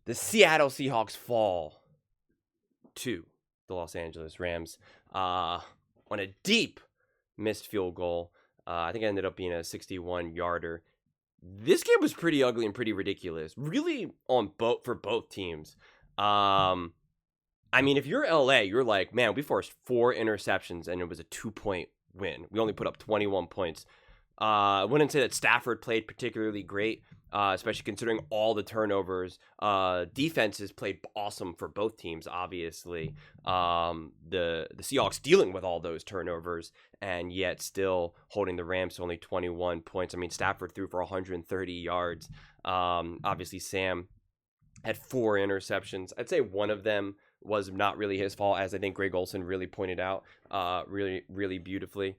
The Seattle Seahawks fall to the Los Angeles Rams on a deep missed field goal. I think it ended up being a 61-yarder. This game was pretty ugly and pretty ridiculous, really for both teams. I mean, if you're LA, you're like, man, we forced 4 interceptions and it was a 2-point win. We only put up 21 points. I wouldn't say that Stafford played particularly great, especially considering all the turnovers. Defenses played awesome for both teams, obviously. The Seahawks dealing with all those turnovers and yet still holding the Rams to only 21 points. I mean, Stafford threw for 130 yards. Obviously, Sam had 4 interceptions. I'd say one of them was not really his fault, as I think Greg Olsen really pointed out really, really beautifully.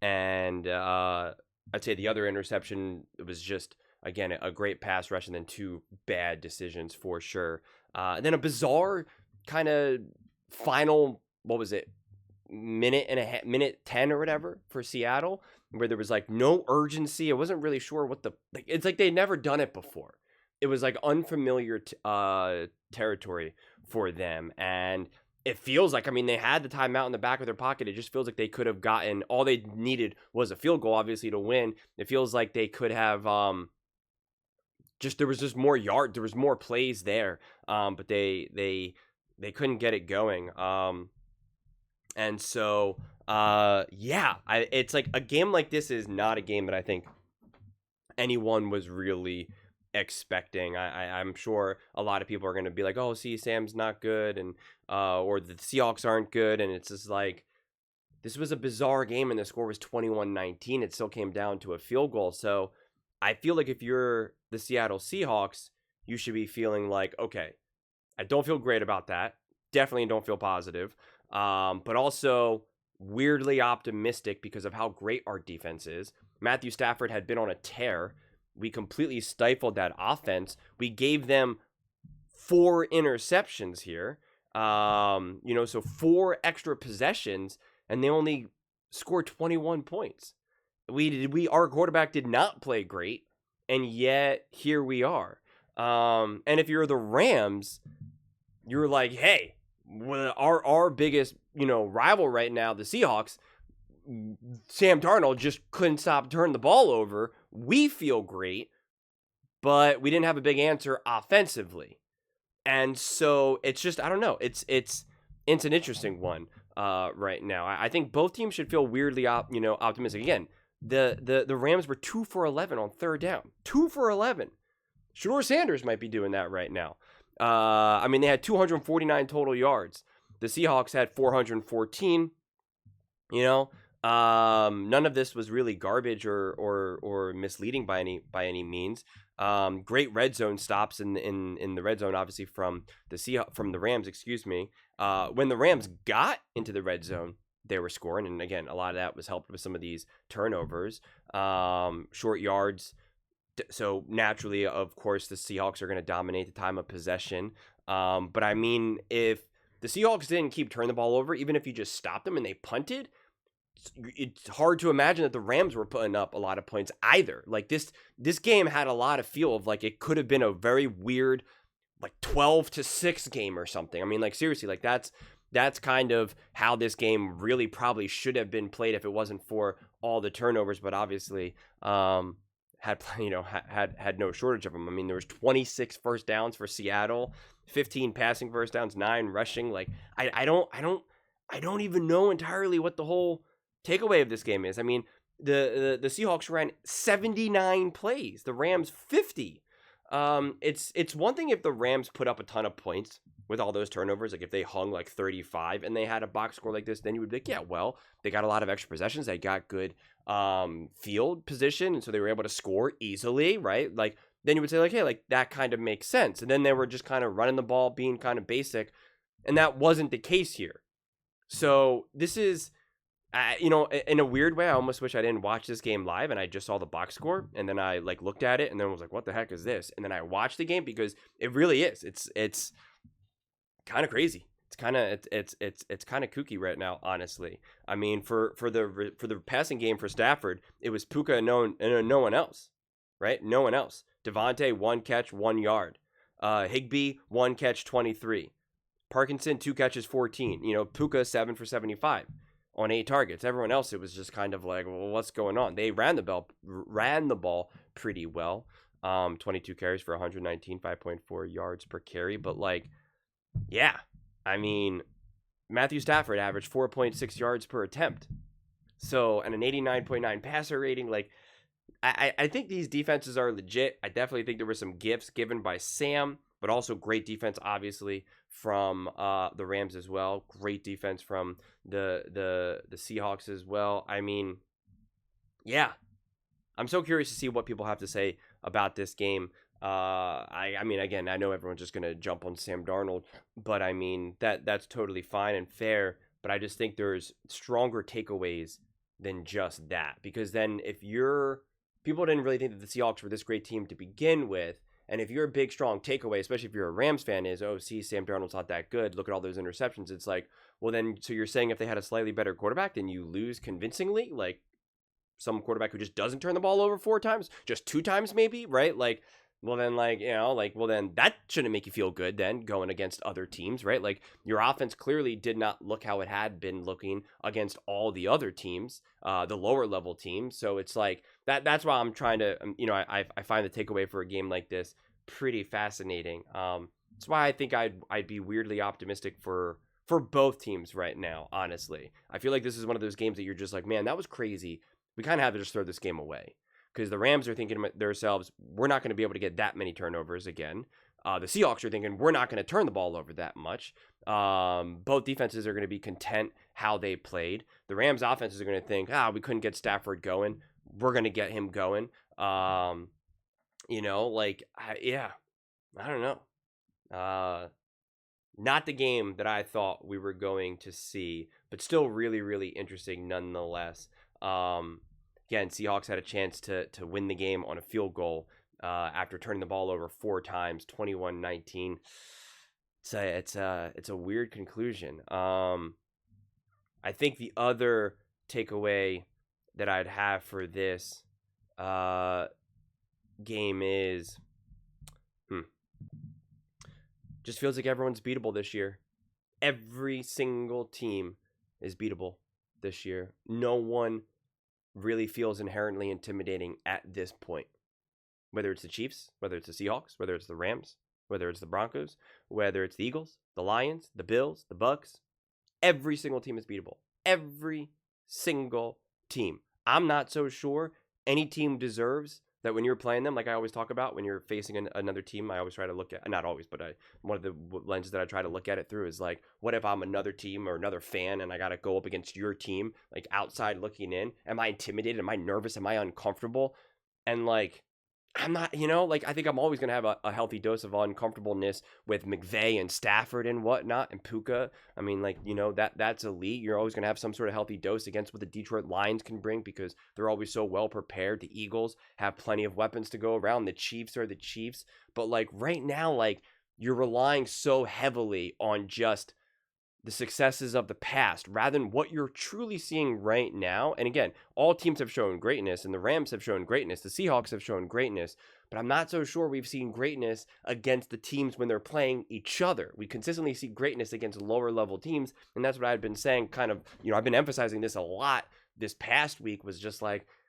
And I'd say the other interception was just, again, a great pass rush and then 2 bad decisions for sure. And then a bizarre kind of final, what was it, minute 10 or whatever for Seattle, where there was like no urgency. I wasn't really sure what it's like they'd never done it before. It was like unfamiliar territory for them. And it feels like, I mean, they had the timeout in the back of their pocket. It just feels like they could have gotten, all they needed was a field goal, obviously, to win. It feels like they could have, there was just more yard, there was more plays there, but they couldn't get it going. And so, it's like a game like this is not a game that I think anyone was really expecting. I'm sure a lot of people are going to be like, oh, see, Sam's not good, and or the Seahawks aren't good, and it's just like, this was a bizarre game and the score was 21-19. It still came down to a field goal. So I feel like if you're the Seattle Seahawks, you should be feeling like, okay, I don't feel great about that, definitely don't feel positive, but also weirdly optimistic because of how great our defense is. Matthew Stafford had been on a tear. We completely stifled that offense. We gave them 4 interceptions here. So 4 extra possessions, and they only scored 21 points. Our quarterback did not play great, and yet here we are. And if you're the Rams, you're like, hey, our biggest, rival right now, the Seahawks, Sam Darnold just couldn't stop turning the ball over. We feel great, but we didn't have a big answer offensively. And so it's just, I don't know. It's an interesting one right now. I think both teams should feel weirdly optimistic. Again, the Rams were 2 for 11 on third down. 2 for 11. Shedeur Sanders might be doing that right now. They had 249 total yards. The Seahawks had 414. None of this was really garbage or misleading by any means. Great red zone stops in the red zone, obviously from the Rams. When the Rams got into the red zone, they were scoring, and again, a lot of that was helped with some of these turnovers, short yards. So naturally, of course, the Seahawks are going to dominate the time of possession. But I mean, if the Seahawks didn't keep turning the ball over, even if you just stopped them and they punted, it's hard to imagine that the Rams were putting up a lot of points either. Like this game had a lot of feel of like it could have been a very weird, like 12-6 game or something. I mean, like seriously, like that's kind of how this game really probably should have been played if it wasn't for all the turnovers. But obviously, had no shortage of them. I mean, there was 26 first downs for Seattle, 15 passing first downs, 9 rushing. Like I don't even know entirely what the whole takeaway of this game is. I mean, the Seahawks ran 79 plays, the Rams 50. It's one thing if the Rams put up a ton of points with all those turnovers, like if they hung like 35 and they had a box score like this, then you would be like, yeah, well, they got a lot of extra possessions, they got good field position, and so they were able to score easily, right? Like then you would say like, hey, like that kind of makes sense. And then they were just kind of running the ball, being kind of basic, and that wasn't the case here. So this is, in a weird way, I almost wish I didn't watch this game live and I just saw the box score and then I like looked at it and then was like, what the heck is this? And then I watched the game because it really is. It's kind of crazy. It's kind of kooky right now, honestly. I mean, for the passing game for Stafford, it was Puka and no one else, right? No one else. Devontae, 1 catch, 1 yard. Higbee, 1 catch, 23. Parkinson, 2 catches, 14. Puka, 7 for 75 on 8 targets. Everyone else, it was just kind of like, well, what's going on? They ran the ball pretty well. 22 carries for 119, 5.4 yards per carry. But yeah, I mean, Matthew Stafford averaged 4.6 yards per attempt. So, and an 89.9 passer rating. I think these defenses are legit. I definitely think there were some gifts given by Sam, but also great defense, obviously, from the Rams as well. Great defense from the Seahawks as well. I mean, yeah, I'm so curious to see what people have to say about this game. I mean, again, I know everyone's just gonna jump on Sam Darnold, but I mean that's totally fine and fair. But I just think there's stronger takeaways than just that, because then if people didn't really think that the Seahawks were this great team to begin with, and if your big strong takeaway, especially if you're a Rams fan, is Sam Darnold's not that good. Look at all those interceptions. It's like, well then, so you're saying if they had a slightly better quarterback, then you lose convincingly, like some quarterback who just doesn't turn the ball over 4 times, just 2 times maybe, right? Well then, well then that shouldn't make you feel good then going against other teams, right? Your offense clearly did not look how it had been looking against all the other teams, the lower level teams. So it's like that's why I'm trying to, I find the takeaway for a game like this pretty fascinating. That's why I think I'd be weirdly optimistic for both teams right now, honestly. I feel like this is one of those games that you're just like, man, that was crazy. We kind of have to just throw this game away. Because the Rams are thinking to themselves, we're not going to be able to get that many turnovers again. The Seahawks are thinking, we're not going to turn the ball over that much. Both defenses are going to be content how they played. The Rams offenses are going to think, we couldn't get Stafford going. We're going to get him going. Yeah, I don't know. Not the game that I thought we were going to see, but still really, really interesting nonetheless. Again, Seahawks had a chance to win the game on a field goal after turning the ball over 4 times, 21-19. It's a weird conclusion. I think the other takeaway that I'd have for this game is, just feels like everyone's beatable this year. Every single team is beatable this year. No one really feels inherently intimidating at this point. Whether it's the Chiefs, whether it's the Seahawks, whether it's the Rams, whether it's the Broncos, whether it's the Eagles, the Lions, the Bills, the Bucks, every single team is beatable. Every single team. I'm not so sure any team deserves that when you're playing them, like I always talk about, when you're facing another team, I always try to look at, not always, but one of the lenses that I try to look at it through is like, what if I'm another team or another fan and I got to go up against your team, like outside looking in? Am I intimidated? Am I nervous? Am I uncomfortable? And I'm not, I think I'm always going to have a healthy dose of uncomfortableness with McVay and Stafford and whatnot and Puka. I mean, that's elite. You're always going to have some sort of healthy dose against what the Detroit Lions can bring because they're always so well prepared. The Eagles have plenty of weapons to go around. The Chiefs are the Chiefs. But right now, you're relying so heavily on just the successes of the past rather than what you're truly seeing right now. And again, all teams have shown greatness, and the Rams have shown greatness. The Seahawks have shown greatness, but I'm not so sure we've seen greatness against the teams when they're playing each other. We consistently see greatness against lower level teams, and that's what I've been saying kind of, I've been emphasizing this a lot this past week, was just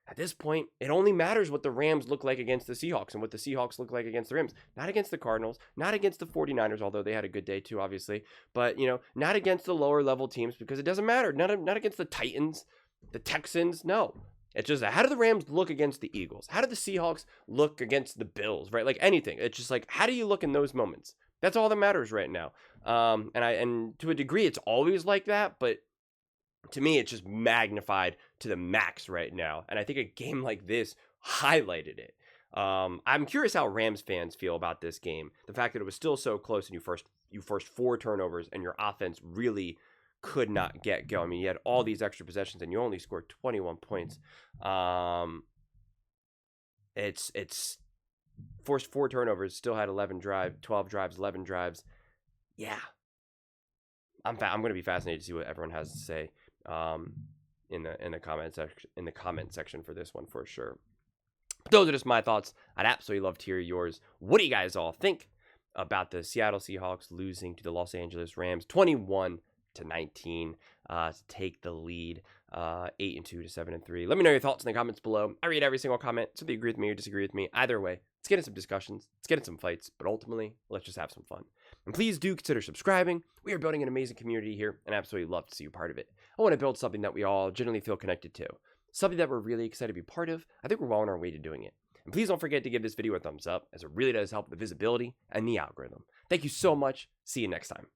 at this point, it only matters what the Rams look like against the Seahawks and what the Seahawks look like against the Rams. Not against the Cardinals, not against the 49ers, although they had a good day too, obviously. But, not against the lower level teams because it doesn't matter. Not against the Titans, the Texans, no. It's just, how do the Rams look against the Eagles? How do the Seahawks look against the Bills, right? Anything. It's just how do you look in those moments? That's all that matters right now. And to a degree, it's always like that, but to me, it's just magnified to the max right now. And I think a game like this highlighted it. I'm curious how Rams fans feel about this game. The fact that it was still so close and you forced 4 turnovers and your offense really could not get going. I mean, you had all these extra possessions and you only scored 21 points. It's forced 4 turnovers, still had 12 drives, 11 drives. Yeah. I'm going to be fascinated to see what everyone has to say in the comment section for this one for sure. But those are just my thoughts. I'd absolutely love to hear yours. What do you guys all think about the Seattle Seahawks losing to the Los Angeles Rams 21-19 to take the lead 8-2 to 7-3? Let me know your thoughts in the comments below. I read every single comment, so if you agree with me or disagree with me, either way, let's get in some discussions, let's get in some fights, but ultimately, let's just have some fun. And please do consider subscribing. We are building an amazing community here, and I absolutely love to see you part of it. I want to build something that we all generally feel connected to, something that we're really excited to be part of. I think we're well on our way to doing it. And please don't forget to give this video a thumbs up, as it really does help the visibility and the algorithm. Thank you so much. See you next time.